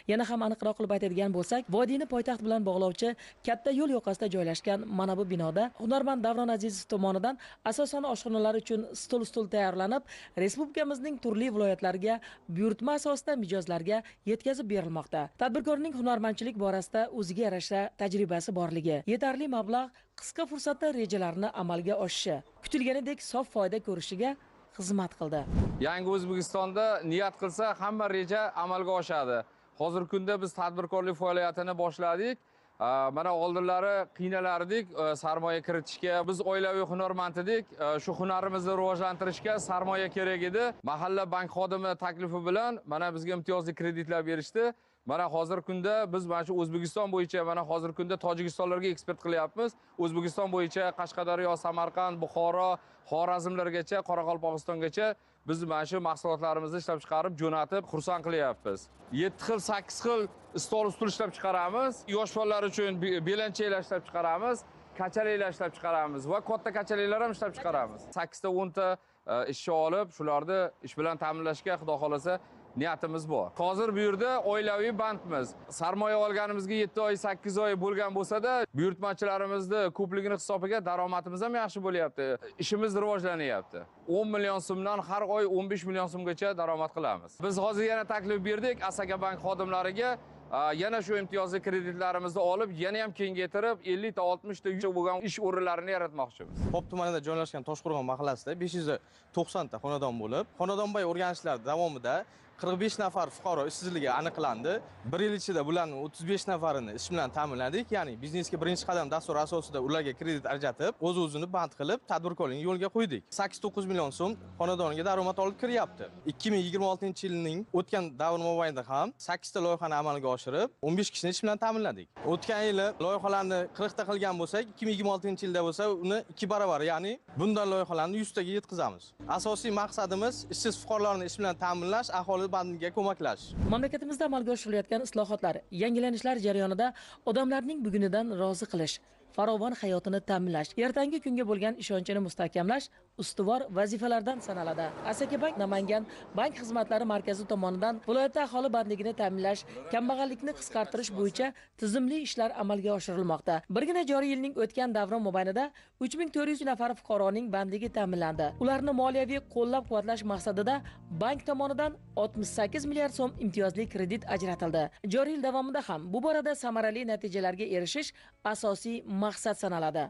Yana ham aniqroq qilib aytadigan bo'lsak, vodiyni poytaxt bilan bog'lovchi katta yo'l yoqasida joylashgan mana bu binoda hunarmand Davron Azizov tomonidan asosan oshxonalar uchun stol tayyorlanib, respublikamizning turli viloyatlariga buyurtma asosida mijozlarga yetkazib berilmoqda. Tadbirkorning hunarmandchilik borasida o'ziga yarasha tajribasi borligi, yetarli mablag', qisqa fursatda rejalarini amalga oshishi, kutilganidek sof foyda ko'rishiga xizmat qildi. Yangi O'zbekistonda niyat qilsa hamma reja amalga oshadi. Hozirgi kunda biz tadbirkorlik faoliyatini boshladik. Mana oldinlari qiynalardik sarmoya kiritishga. Biz oilaviy hunarmand edik. Shu hunarimizni rivojlantirishga sarmoya kerak edi. Mahalla bank xodimi taklifi bilan mana bizga imtiyozli kreditlar berishdi. Mana hozirgi kunda biz mana shu O'zbekiston bo'yicha mana hozirgi kunda Tojikistonlarga eksport qilyapmiz. O'zbekiston bo'yicha Qashqadaryo, Samarqand, Buxoro, Xorazmlargacha, Qoraqalpog'istongacha biz mana shu mahsulotlarimizni ishlab chiqarib, jo'natib, xursand qilyapmiz. 7 xil, 8 xil stol ishlab chiqaramiz. Yosh bolalar uchun belanchalar ishlab chiqaramiz, kachaliklar ishlab chiqaramiz va katta kachaliklar ham ishlab chiqaramiz. 8 ta 10 ta ishchi olib, shularni ish bilan ta'minlashga xudo xolasa niyatimiz bor. Hozir bu yerda oilaviy bandmiz. Sarmoya olganimizga 7 oy, 8 oy bo'lgan bo'lsa-da, buyurtmachilarimizni ko'pligini hisobiga daromadimiz ham yaxshi bo'lyapti. Ishimiz rivojlanyapti. 10 million so'mdan har oy 15 million so'mgacha daromad qilamiz. Biz hozir yana taklif berdik Asaka bank xodimlariga. Yana shu imtiyozli kreditlarimizni olib, yana ham kengaytirib 50 ta 60 ta bo'lgan ish o'rinlarini yaratmoqchimiz. Pop tumanida joylashgan Toshqo'rg'on mahallasida 590 ta xonadon bo'lib, xonadonbay o'rganishlar davomida 45 nafar fuqaro ishsizligi aniqlandi. 1 yil ichida bularning 35 nafarini ish bilan ta'minladik. Ya'ni biznesga birinchi qadam dasturi asosida ularga kredit ajratib, o'z-o'zini band qilib, tadbirkorlikni yo'lga qo'ydik. 8-9 million so'm xonadoniga daromad olib kiryapti. 2026-yilning o'tgan davr mobaynida ham 8 ta loyihani amalga oshirib, 15 kishini ish bilan ta'minladik. O'tgan yili loyihalarni 40 ta qilgan bo'lsak, 2026-yilda bo'lsa uni 2 barobar, ya'ni bunday loyihalarni 100 taga yetkazamiz. Asosiy maqsadimiz ishsiz fuqarolarni ish bilan ta'minlash, aholi bandiga ko'maklash. Mamlakatimizda amalga oshirilayotgan islohotlar, yangilanishlar jarayonida odamlarning bugunidan rozi qilish, farovon hayotini ta'minlash, ertangi kunga bo'lgan ishonchini mustahkamlash ustuvor vazifalardan sanaladi. Asaka bank Namangan bank xizmatlari markazi tomonidan viloyatda aholi bandligini ta'minlash, kambag'allikni qisqartirish bo'yicha tizimli ishlar amalga oshirilmoqda. Birgina joriy yilning o'tgan davri mobaynida 3400 nafar fuqaroning bandligi ta'minlandi. Ularni moliyaviy qo'llab-quvvatlash maqsadida bank tomonidan 68 milliard so'm imtiyozli kredit ajratildi. Joriy yil davomida ham bu borada samarali natijalarga erishish asosiy maqsad sanaladi.